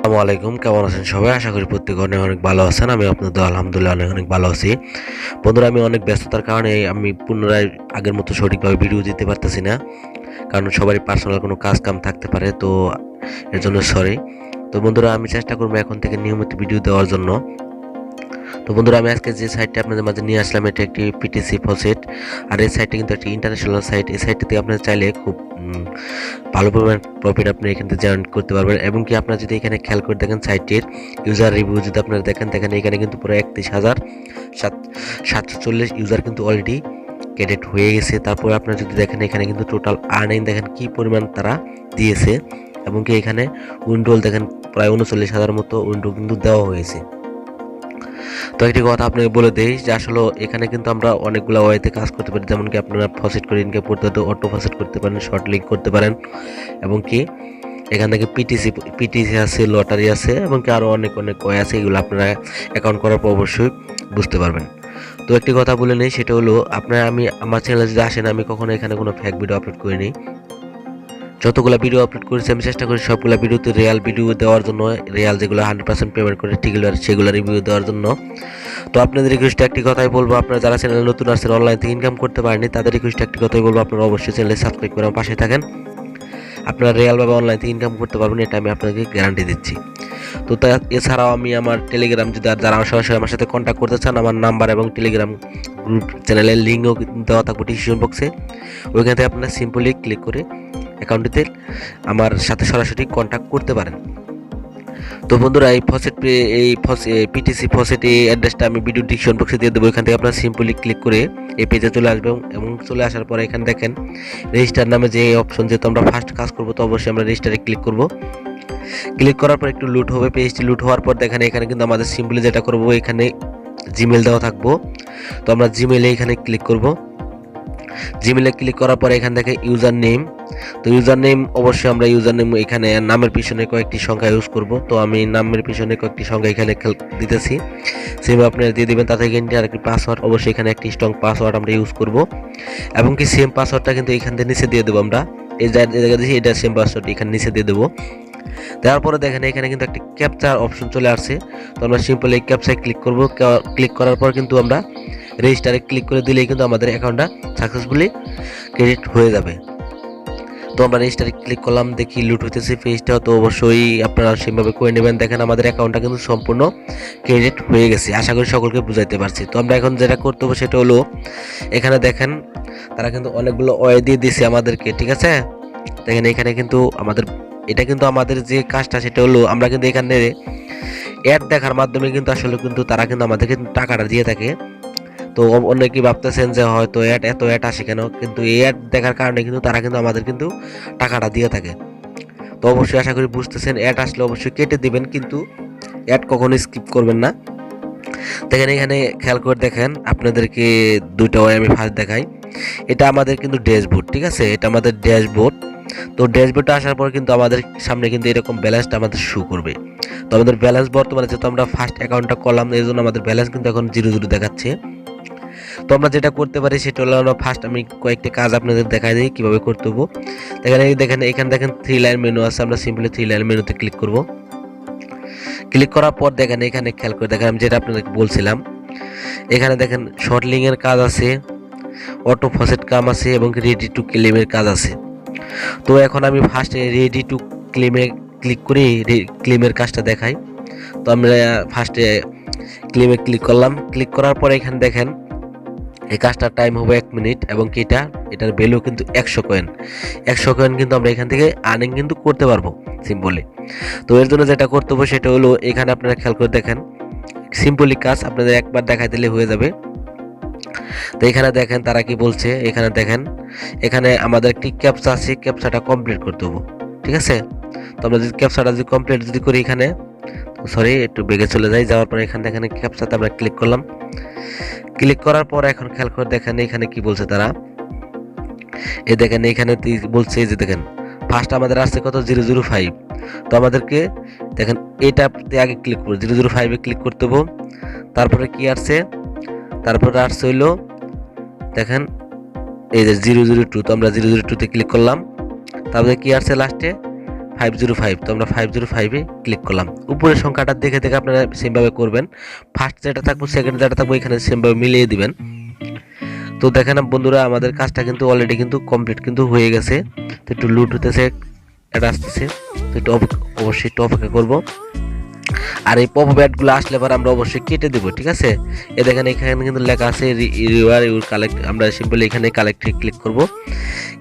আসসালামু আলাইকুম, কেমন আছেন সবাই? আশা করি প্রত্যেকে অনেক অনেক ভালো আছেন। আমি আপনাদের আলহামদুলিল্লাহ অনেক অনেক ভালো আছি। বন্ধুরা, আমি অনেক ব্যস্ততার কারণে আমি পুনরায় আগের মতো সঠিকভাবে ভিডিও দিতে পারতেছি না, কারণ সবারই পার্সোনাল কোনো কাজ কাম থাকতে পারে, তো এর জন্য সরি। তো বন্ধুরা, আমি চেষ্টা করবো এখন থেকে নিয়মিত ভিডিও দেওয়ার জন্য। তো বন্ধুরা, আমি আজকে যে সাইটটা আপনাদের মাঝে নিয়ে আসলাম, এটা একটি পিটিসি ফসেট। আর এই সাইটটা কিন্তু একটি ইন্টারন্যাশনাল সাইট। এই সাইটটাতে আপনারা চাইলে খুব ভালো পরিমাণ প্রফিট আপনি এখান থেকে জেনারেট করতে পারবেন। এবং কি আপনারা যদি এখানে খেয়াল করে দেখেন, সাইটের ইউজার রিভিউ যদি আপনারা দেখেন এখানে কিন্তু পুরো 31,740 ইউজার কিন্তু অলরেডি ক্রেডিট হয়ে গেছে। তারপরে আপনারা যদি দেখেন, এখানে কিন্তু টোটাল আর্নিং দেখেন কি পরিমাণ তারা দিয়েছে। এবং কি এখানে উইন্ডো দেখেন প্রায় 39,000 মতো উইন্ডো কিন্তু দেওয়া হয়েছে। তো একটি কথা আপনাকে বলে দেই যে আসলে এখানে কিন্তু আমরা অনেকগুলো ওয়েতে কাজ করতে পারি, যেমন কি আপনারা ফসেট করে ইনকাম করতে পারেন, অটো ফসেট করতে পারেন, শর্ট লিঙ্ক করতে পারেন, এবং কি এখান থেকে পিটিসি আছে, লটারি আছে, এবং কি আরও অনেক অনেক ওয়ে আছে। এগুলো আপনারা অ্যাকাউন্ট করার পর অবশ্যই বুঝতে পারবেন। তো একটি কথা বলে নেই, সেটা হলো আমি আমার চ্যানেলে যদি আসেন, আমি কখনো এখানে কোনো ফেক ভিডিও আপলোড করিনি। যতগুলো ভিডিও আপলোড করেছি আমি চেষ্টা করি সবগুলো ভিডিওতে রিয়াল ভিডিও দেওয়ার জন্য, রিয়াল যেগুলো 100% পেমেন্ট করে সেগুলো রিভিউ দেওয়ার জন্য। তো আপনাদের রিকোয়েস্টে একটি কথাই বলবো, আপনারা যারা চ্যানেলে নতুন আসছেন, অনলাইন থেকে ইনকাম করতে পারেননি, তাদের রিকোয়েস্টে একটি কথাই বলবো, আপনারা অবশ্যই চ্যানেলে সাবস্ক্রাইব করে আমার পাশে থাকেন। আপনারা রিয়ালভাবে অনলাইন থেকে ইনকাম করতে পারবেন, এটা আমি আপনাকে গ্যারান্টি দিচ্ছি। তো এছাড়াও আমি আমার টেলিগ্রাম, যদি যারা সরাসরি আমার সাথে কন্ট্যাক্ট করতে চান, আমার নাম্বার এবং টেলিগ্রাম গ্রুপ চ্যানেলের লিঙ্কও দেওয়া থাকবে ডিসক্রিপশন বক্সে। ওইখান থেকে আপনারা সিম্পলি ক্লিক করে অ্যাকাউন্টটিতে আমার সাথে সরাসরি কন্ট্যাক্ট করতে পারেন। তো বন্ধুরা, এই পিটিসি ফসেট এই অ্যাড্রেসটা আমি ভিডিও ডিসক্রিপশন বক্সে দিয়ে দেবো। এখান থেকে আপনারা সিম্পলি ক্লিক করে এই পেজে চলে আসবেন, এবং চলে আসার পরে এখানে দেখেন রেজিস্টার নামে যে অপশন, যেহেতু আমরা ফার্স্ট কাজ করবো, তো অবশ্যই আমরা রেজিস্টারে ক্লিক করব। ক্লিক করার পর একটু লুট হবে, পেজটি লুট হওয়ার পর দেখেন এখানে কিন্তু আমাদের সিম্পলি যেটা করব, এখানে জিমেল দেওয়া থাকবো। তো আমরা জিমেলে এখানে ক্লিক করব। জিমেলে ক্লিক করার পরে এখান থেকে ইউজার নেম, তো ইউজার নেম অবশ্যই আমরা ইউজার নেম এখানে নামের পিছনে কয়েকটি সংখ্যা ইউজ করব। তো আমি নামের পিছনে কয়েকটি সংখ্যা এখানে দিতেছি, সেম আপনারা দিয়ে দেবেন। তাতে কিন্তু আর একটি পাসওয়ার্ড, অবশ্যই এখানে একটি স্ট্রং পাসওয়ার্ড আমরা ইউজ করব। এবং কি সেম পাসওয়ার্ডটা কিন্তু এখান থেকে নিচে দিয়ে দেবো আমরা, এই জায়গা দিয়েছি, এটা সেম পাসওয়ার্ড এখানে নিচে দিয়ে দেবো। তারপরে দেখেন এখানে কিন্তু একটা ক্যাপচার অপশন চলে আসছে। তো আমরা সিম্পলি এই ক্যাপচায় ক্লিক করব। ক্লিক করার পর কিন্তু আমরা রেজিস্টারে ক্লিক করে দিলেই কিন্তু আমাদের অ্যাকাউন্টটা সাকসেসফুলি ক্রেডিট হয়ে যাবে। তো আমরা রেজিস্টারে ক্লিক করলাম, দেখি লুট হইতেছে পেজটা। তো অবশ্যই আপনারা সেভাবে করে নেবেন। দেখেন আমাদের অ্যাকাউন্টটা কিন্তু সম্পূর্ণ ক্রেডিট হয়ে গেছে। আশা করি সকলকে বুঝাইতে পারছি। তো আমরা এখন যেটা করতে হবে সেটা হলো, এখানে দেখেন তারা কিন্তু অনেকগুলো ওয়ে দিয়ে দিয়েছে আমাদেরকে, ঠিক আছে? দেখেন এখানে কিন্তু এটা কিন্তু আমাদের যে কাজটা সেটা হলো, আমরা কিন্তু এখানে অ্যাড দেখার মাধ্যমে কিন্তু আসলে কিন্তু তারা কিন্তু আমাদেরকে টাকাটা দিয়ে থাকে। তো অনেকেই ভাবতেছেন যে হয়তো এত অ্যাড আসে কেন, কিন্তু এই অ্যাড দেখার কারণে কিন্তু তারা কিন্তু আমাদের কিন্তু টাকাটা দিয়ে থাকে। তো অবশ্যই আশা করি বুঝতেছেন, অ্যাড আসলে অবশ্যই কেটে দিবেন, কিন্তু অ্যাড কখনো স্কিপ করবেন না। দেখেন এখানে খেয়াল করে দেখেন, আপনাদেরকে দুইটা ওয়ে আমি ফার্স্ট দেখাই। এটা আমাদের কিন্তু ড্যাশবোর্ড, ঠিক আছে? এটা আমাদের ড্যাশবোর্ড। তো ড্যাশবোর্ডে আসার পর কিন্তু আমাদের সামনে কিন্তু এরকম ব্যালেন্সটা আমাদের শো করবে। তো আমাদের ব্যালেন্স বর্তমানে, যেহেতু আমরা ফার্স্ট অ্যাকাউন্টটা করলাম, এই জন্য আমাদের ব্যালেন্স কিন্তু এখন 0 দেখাচ্ছে। তো আমরা যেটা করতে পারি সেটা হলো, আমরা ফার্স্ট আমি কয়েকটি কাজ আপনাদের দেখাই দিই কীভাবে করতে হবো। এখানে দেখেন 3 লাইন মেনু আছে। আমরা সিম্পলি 3 লাইন মেনুতে ক্লিক করব। ক্লিক করার পর দেখেন এখানে খেয়াল করে দেখেন, আমি যেটা আপনাদেরকে বলছিলাম, এখানে দেখেন শর্ট লিঙ্কের কাজ আছে, অটো ফসেট কাম আছে, এবং রেডি টু ক্লেমের কাজ আছে। তো এখন আমি ফার্স্টে রেডি টু ক্লেমে ক্লিক করে ক্লেমের কাজটা দেখাই। তো আমরা ফার্স্টে ক্লেমে ক্লিক করলাম। ক্লিক করার পরে এখানে দেখেন এই কাজটার টাইম হবে 1 মিনিট, এবং কি এটার ভ্যালু কিন্তু 100 কয়েন। 100 কয়েন কিন্তু আমরা এখান থেকে আর্নিং কিন্তু করতে পারবো সিম্পলি। তো এর জন্য যেটা করতে হবে সেটা হলো, এখানে আপনারা খেয়াল করে দেখেন, সিম্পলি কাজ আপনাদের একবার দেখাই দিলে হয়ে যাবে। তো এখানে দেখেন তারা কি বলছে, এখানে দেখেন এখানে আমাদের একটি ক্যাপচা আছে, ক্যাপচাটা কমপ্লিট করতে হবে, ঠিক আছে? তো আমরা যদি ক্যাপচাটা কমপ্লিট করি, এখানে সরি একটু বেগে চলে যাই, যাওয়ার পরে এখানে দেখেন ক্যাপচাতে আমরা ক্লিক করলাম। ক্লিক করার পর এখন খেয়াল করে দেখেন এখানে কি বলছে তারা। দেখেন এখানে বলছে যে দেখেন ফার্স্ট আমাদের আসছে কত, 005। তো আমাদেরকে দেখেন এটাতে আগে ক্লিক করবো, 005-এ ক্লিক করতে হবে। তারপরে কি আসছে, তারপরে আসছে হইলো দেখেন এই যে 002। তো আমরা 002-তে ক্লিক করলাম। তারপরে কি আসছে লাস্টে 505। তো আমরা 505-এ ক্লিক করলাম। উপরের সংখ্যাটা দেখে দেখে আপনারা সেমভাবে করবেন। ফার্স্ট যেটা থাকবো, সেকেন্ড যেটা থাকবো, এখানে সেমভাবে মিলিয়ে দিবেন। তো দেখেন বন্ধুরা, আমাদের কাজটা কিন্তু অলরেডি কিন্তু কমপ্লিট কিন্তু হয়ে গেছে। তো একটু লুট হতেছে, এটা আসতেছে, তো একটু অবশ্যই একটু অপেক্ষা করবো। আর এই পপ ব্যাটগুলো আসলে পর আমরা অবশ্যই কেটে দেবো, ঠিক আছে। এ দেখেন এখানে কিন্তু লেখা আছে রিওয়ার ইউর কালেক্ট। আমরা সিম্পলি এখানে কালেক্টে ক্লিক করব।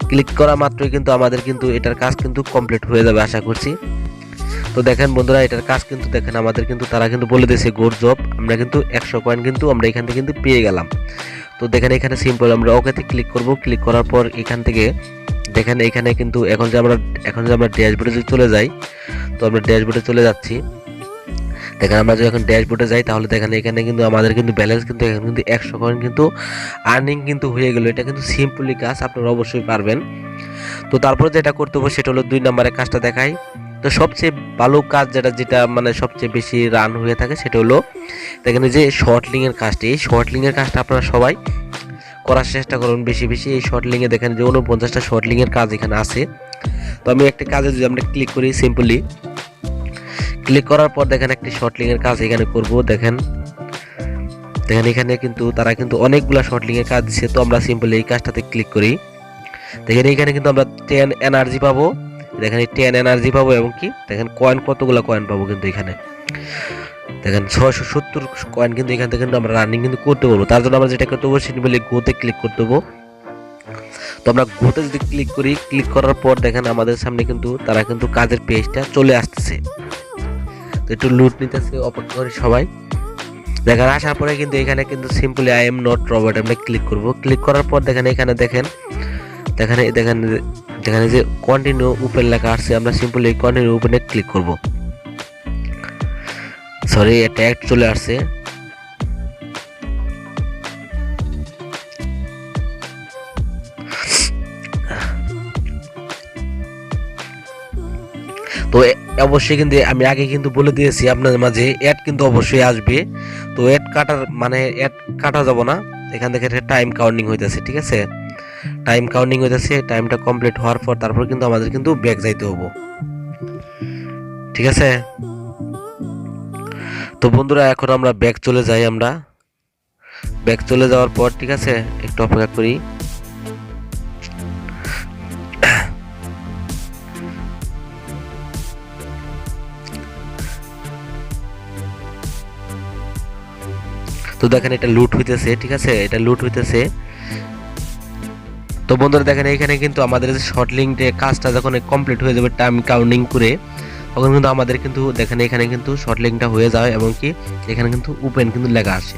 ক্লিক করা মাত্রই কিন্তু আমাদের কিন্তু এটার কাজ কিন্তু কমপ্লিট হয়ে যাবে আশা করছি। তো দেখেন বন্ধুরা, এটার কাজ কিন্তু দেখেন আমাদের কিন্তু তারা কিন্তু বলে দিয়েছে গোড জব। আমরা কিন্তু 100 কয়েন কিন্তু আমরা এখান থেকে কিন্তু পেয়ে গেলাম। তো দেখেন এখানে সিম্পল আমরা ওকেতে ক্লিক করব। ক্লিক করার পর এখান থেকে দেখেন এখানে কিন্তু এখন যে আমরা ড্যাশবোর্ডে যদি চলে যাই, তো আমরা ড্যাশবোর্ডে চলে যাচ্ছি। দেখেন আমরা যদি এখন ড্যাশবোর্ডে যাই, তাহলে দেখেন এখানে কিন্তু আমাদের কিন্তু ব্যালেন্স কিন্তু এখন কিন্তু 100 কয়েন কিন্তু আর্নিং কিন্তু হয়ে গেল। এটা কিন্তু সিম্পলি কাজ, আপনারা অবশ্যই পারবেন। তো তারপরে যেটা করতে হবে সেটা হলো 2 নম্বরের কাজটা দেখাই। তো সবচেয়ে ভালো কাজ যেটা মানে সবচেয়ে বেশি রান হয়ে থাকে সেটা হলো দেখেন যে শর্ট লিঙ্কের কাজটি। এই শর্ট লিঙ্কের কাজটা আপনারা সবাই করার চেষ্টা করুন বেশি বেশি। এই শর্ট লিঙ্কে দেখেন যে 49টা শর্ট লিঙ্কের কাজ এখানে আছে। তো আমি একটা কাজে যদি আমরা ক্লিক করি, সিম্পলি ক্লিক করার পর দেখেন একটি শর্ট লিঙ্কের কাজ এখানে করব। দেখেন এখানে কিন্তু তারা কিন্তু অনেকগুলা শর্ট লিঙ্কের কাজ দিচ্ছে। তো আমরা সিম্পলি এই কাজটাতে ক্লিক করি। দেখেন এখানে কিন্তু আমরা 10 এনার্জি পাবো। দেখেন এই 10 এনার্জি পাবো এবং কি দেখেন কয়েন, কতগুলো কয়েন পাবো কিন্তু এখানে দেখেন 670 কয়েন কিন্তু এখান থেকে কিন্তু আমরা রানিং কিন্তু করতে পারবো। তার জন্য আমরা যেটা করতে হবে সিম্পলি গোতে ক্লিক করতে হবে। তো আমরা গোতে যদি ক্লিক করি, ক্লিক করার পর দেখেন আমাদের সামনে কিন্তু তারা কিন্তু কাজের পেজটা চলে আসতেছে। তো একটু লুট নিতেছে, অপেক্ষা করি সবাই। দেখেন আসার পরে কিন্তু এখানে কিন্তু simply I am not robot আমরা ক্লিক করব। ক্লিক করার পর দেখেন এখানে দেখেন যে কন্টিনিউ ওপেন লেখা আছে, আমরা সিম্পলি এই কন্টিনিউ ওপেনে ক্লিক করব। সরি, এটা অ্যাড চলে আসছে। তো অবশ্যই কিন্তু আমি আগে কিন্তু বলে দিয়েছি আপনাদের মাঝে অ্যাড কিন্তু অবশ্যই আসবে। তো অ্যাড কাটা যাব না। এখান থেকে টাইম কাউন্টিং হইতেছে, ঠিক আছে। টাইম কাউন্টিং হইতেছে, টাইমটা কমপ্লিট হওয়ার পর তারপর কিন্তু আমাদের কিন্তু ব্যাক যাইতে হবে, ঠিক আছে। তো বন্ধুরা এখন আমরা ব্যাক চলে যাই। আমরা ব্যাক চলে যাওয়ার পর ঠিক আছে একটু অপেক্ষা করি। তো দেখেন এটা লুট হইতেছে, ঠিক আছে, এটা লুট হইতেছে। তো বন্ধুরা দেখেন এখানে কিন্তু আমাদের যে শর্ট লিঙ্কের কাজটা যখন কমপ্লিট হয়ে যাবে টাইম কাউন্টিং করে, তখন কিন্তু আমাদের কিন্তু দেখেন এখানে কিন্তু শর্ট লিঙ্কটা হয়ে যায় এবং কি এখানে কিন্তু ওপেন কিন্তু লেখা আসে।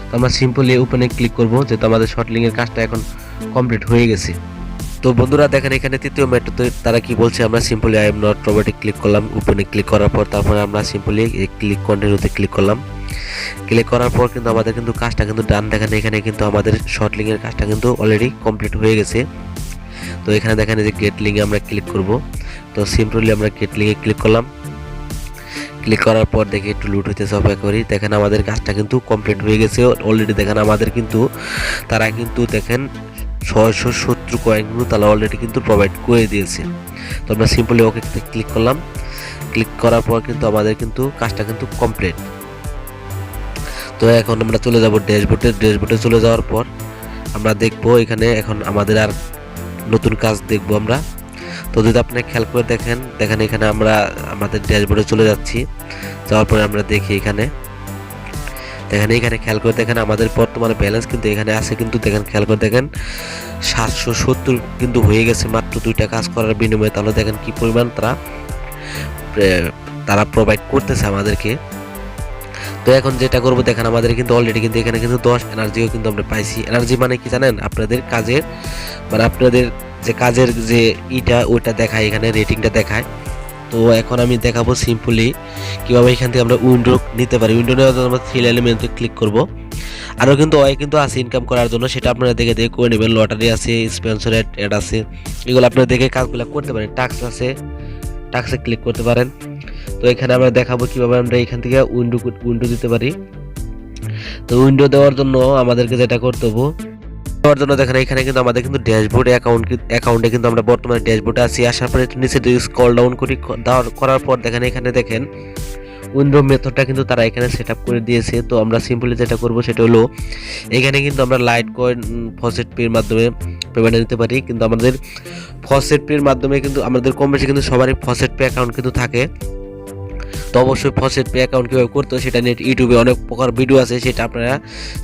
তো আমরা সিম্পলি ওপেনে ক্লিক করব, যেহেতু আমাদের শর্ট লিঙ্কের কাজটা এখন কমপ্লিট হয়ে গেছে। তো বন্ধুরা দেখেন এখানে তৃতীয় মেথডে তারা কি বলছে, আমরা simply I am not robotic click করলাম। ওপেনে ক্লিক করার পর তারপরে আমরা সিম্পলি ক্লিক কন্টিনিউতে ক্লিক করলাম। ক্লিক করার পর কিন্তু আমাদের কিন্তু কাজটা কিন্তু ডান। দেখেন এখানে কিন্তু আমাদের শর্ট লিঙ্কের কাজটা কিন্তু অলরেডি কমপ্লিট হয়ে গেছে। তো এখানে দেখেন যে গেট লিঙ্কে আমরা ক্লিক করব। তো সিম্পলি আমরা গেট লিঙ্কে ক্লিক করলাম। ক্লিক করার পর দেখি একটু লুট হইতেছে, অপেক্ষা করি। দেখেন আমাদের কাজটা কিন্তু কমপ্লিট হয়ে গেছে অলরেডি। দেখেন আমাদের কিন্তু তারা কিন্তু দেখেন 670 কয়েন কিন্তু তারা অলরেডি কিন্তু প্রোভাইড করে দিয়েছে। তো আমরা সিম্পলি ওকে ক্লিক করলাম। ক্লিক করার পর কিন্তু আমাদের কিন্তু কাজটা কিন্তু কমপ্লিট। তো এখন আমরা চলে যাব ড্যাশবোর্ডে চলে যাওয়ার পর আমরা দেখবো এখানে এখন আমাদের আর নতুন কাজ দেখবো আমরা। তো যদি আপনি খেয়াল করে দেখেন এখানে আমরা আমাদের ড্যাশবোর্ডে চলে যাচ্ছি। যাওয়ার পরে আমরা দেখি এখানে খেয়াল করে দেখেন আমাদের বর্তমানে ব্যালেন্স কিন্তু এখানে আছে কিন্তু দেখেন খেয়াল করে দেখেন 770 কিন্তু হয়ে গেছে মাত্র 2টা কাজ করার বিনিময়ে। তাহলে দেখেন কি পরিমাণ তারা প্রোভাইড করতেছে আমাদেরকে। তো এখন যেটা করবো দেখেন আমাদের কিন্তু অলরেডি কিন্তু এখানে কিন্তু 10 এনার্জিও কিন্তু আমরা পাইছি। এনার্জি মানে কি জানেন, আপনাদের কাজের মানে আপনাদের যে কাজের যে ওইটা দেখায়, এখানে রেটিংটা দেখায়। তো এখন আমি দেখাবো সিম্পলি কিভাবে এখান থেকে আমরা উইন্ডো নিতে পারি। উইন্ডো নেওয়ার জন্য আমরা 3 এলিমেন্টে ক্লিক করব। আরও কিন্তু কিন্তু আছে ইনকাম করার জন্য, সেটা আপনারা দেখে করে নেবেন। লটারি আছে, স্পন্সরেড অ্যাড আছে, এগুলো আপনারা দেখে কাজগুলো করতে পারেন। টাস্ক আছে, টাস্কে ক্লিক করতে পারেন। তো এখানে আমরা দেখাবো কিভাবে আমরা এখান থেকে উইন্ডো দিতে পারি। তো উইন্ডো দেওয়ার জন্য আমাদেরকে যেটা করতে হবে দেওয়ার জন্য দেখেন এখানে কিন্তু আমাদের কিন্তু ড্যাশবোর্ডে অ্যাকাউন্টে কিন্তু আমরা বর্তমানে ড্যাশবোর্ডে আছি। আসার পরে একটু নিচে যদি স্ক্রল ডাউন করি, করার পর দেখেন এখানে দেখেন উইন্ডো মেথডটা কিন্তু তারা এখানে সেট আপ করে দিয়েছে। তো আমরা সিম্পলি যেটা করব সেটা হলো এখানে কিন্তু আমরা লাইট কয়েন ফসেট পের মাধ্যমে পেমেন্ট নিতে পারি। কিন্তু আমাদের ফসেট পের মাধ্যমে কিন্তু আমাদের কম বেশি কিন্তু সবারই ফসেট পে অ্যাকাউন্ট কিন্তু থাকে। তো অবশ্যই ফসেট পে অ্যাকাউন্ট কীভাবে করতে হয় সেটা নিয়ে ইউটিউবে অনেক প্রকার ভিডিও আছে, সেটা আপনারা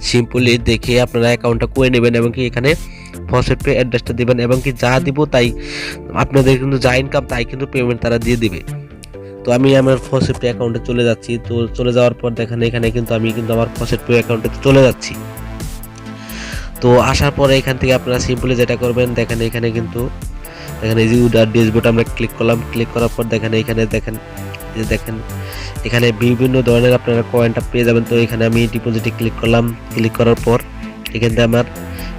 সিম্পলি দেখে আপনারা অ্যাকাউন্টটা করে নেবেন এবং কি এখানে ফসেট পে অ্যাড্রেসটা দেবেন এবং কি যা দিব তাই আপনাদের কিন্তু যা ইনকাম তাই কিন্তু পেমেন্ট তারা দিয়ে দিবে। তো আমি আমার ফসেট পে অ্যাকাউন্টে চলে যাচ্ছি। তো চলে যাওয়ার পর দেখেন এখানে কিন্তু আমি কিন্তু আমার ফসেট পে অ্যাকাউন্টে চলে যাচ্ছি। তো আসার পরে এখান থেকে আপনারা সিম্পলি যেটা করবেন দেখেন এখানে কিন্তু দেখেন এই যে ড্যাশবোর্ড আমরা ক্লিক করলাম। ক্লিক করার পর দেখেন এখানে দেখেন এখানে বিভিন্ন ধরনের আপনারা কয়েনটা পেয়ে যাবেন। তো এখানে আমি ডিপোজিটে ক্লিক করলাম। ক্লিক করার পর এখান থেকে আমার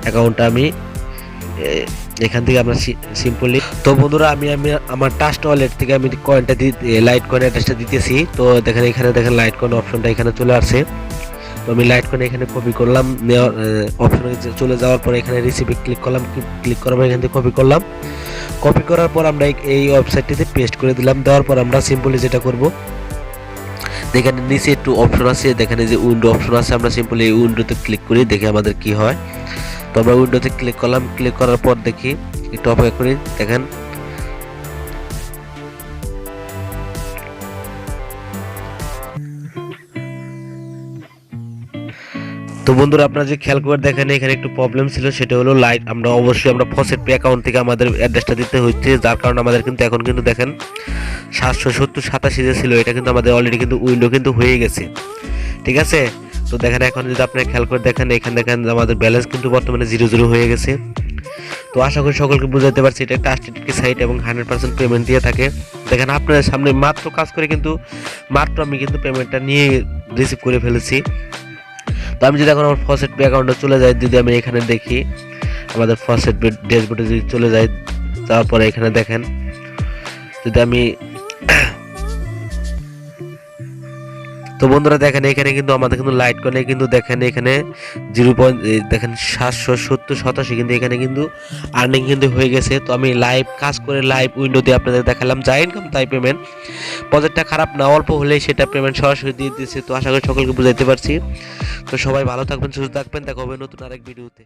অ্যাকাউন্টটা আমি এখান থেকে আমরা সিম্পলি, তো বন্ধুরা আমি আমার ট্রাস্ট ওয়ালেট থেকে আমি কয়েনটা লাইট কয়েন অ্যাড্রেসটা দিতেছি। তো দেখেন এখানে দেখেন লাইট কয়েন অপশনটা এখানে চলে আসছে। তো আমি লাইট কয়েন এখানে কপি করলাম, নেওয়ার অপশনে চলে যাওয়ার পরে এখানে রিসিভে ক্লিক করলাম। ক্লিক করার পর এখান থেকে কপি করলাম। কপি করার পর আমরা এই ওয়েবসাইটটিতে পেস্ট করে দিলাম। দেওয়ার পর আমরা সিম্পলি যেটা করব দেখেন নিচে একটু অপশন আছে, দেখেন এই যে উইন্ডো অপশন আছে, আমরা সিম্পলি এই উইন্ডোতে ক্লিক করি, দেখি আমাদের কি হয়। তো আমরা উইন্ডোতে ক্লিক করলাম। ক্লিক করার পর দেখি একটু অপেক্ষা করি। দেখেন তো বন্ধুরা আপনারা যে খেয়াল করে দেখেন এখানে একটু প্রবলেম ছিল, সেটা হলো লাইট আমরা অবশ্যই আমরা ফসেট পে অ্যাকাউন্ট থেকে আমাদের অ্যাড্রেসটা দিতে হচ্ছে, যার কারণে আমাদের কিন্তু এখন কিন্তু দেখেন 77087 যে ছিল এটা কিন্তু আমাদের অলরেডি কিন্তু উইন্ডো কিন্তু হয়ে গেছে, ঠিক আছে। তো দেখেন এখন যদি আপনারা খেয়াল করে দেখেন এখানে দেখেন আমাদের ব্যালেন্স কিন্তু বর্তমানে 00 হয়ে গেছে। তো আশা করি সকলকে বুঝাতে পারছি এটা একটা ট্রাস্টেড সাইট এবং 100% পেমেন্ট দিয়ে থাকে। দেখেন আপনাদের সামনে মাত্র কাজ করে কিন্তু মাত্র আমি কিন্তু পেমেন্টটা নিয়ে রিসিভ করে ফেলেছি। তো আমি যদি এখন আমার ফসেট পে অ্যাকাউন্টে চলে যাই, যদি আমি এখানে দেখি আমাদের ফসেট পে ড্যাশবোর্ডে যদি চলে যাই, তারপরে এখানে দেখেন যদি আমি তো বন্ধুরা দেখেন এখানে কিন্তু আমাদের কিন্তু লাইট কয়েনে কিন্তু দেখেন এখানে 77087 কিন্তু এখানে কিন্তু আর্নিং কিন্তু হয়ে গেছে। তো আমি লাইভ কাজ করে লাইভ উইন্ডো দিয়ে আপনাদের দেখালাম, যা ইনকাম তাই পেমেন্ট। প্রজেক্টটা খারাপ না, অল্প হলেই সেটা পেমেন্ট সরাসরি দিয়ে দিয়েছে। তো আশা করি সকলকে বুঝাইতে পারছি। তো সবাই ভালো থাকবেন, সুস্থ থাকবেন, দেখা হবে নতুন আরেক ভিডিওতে।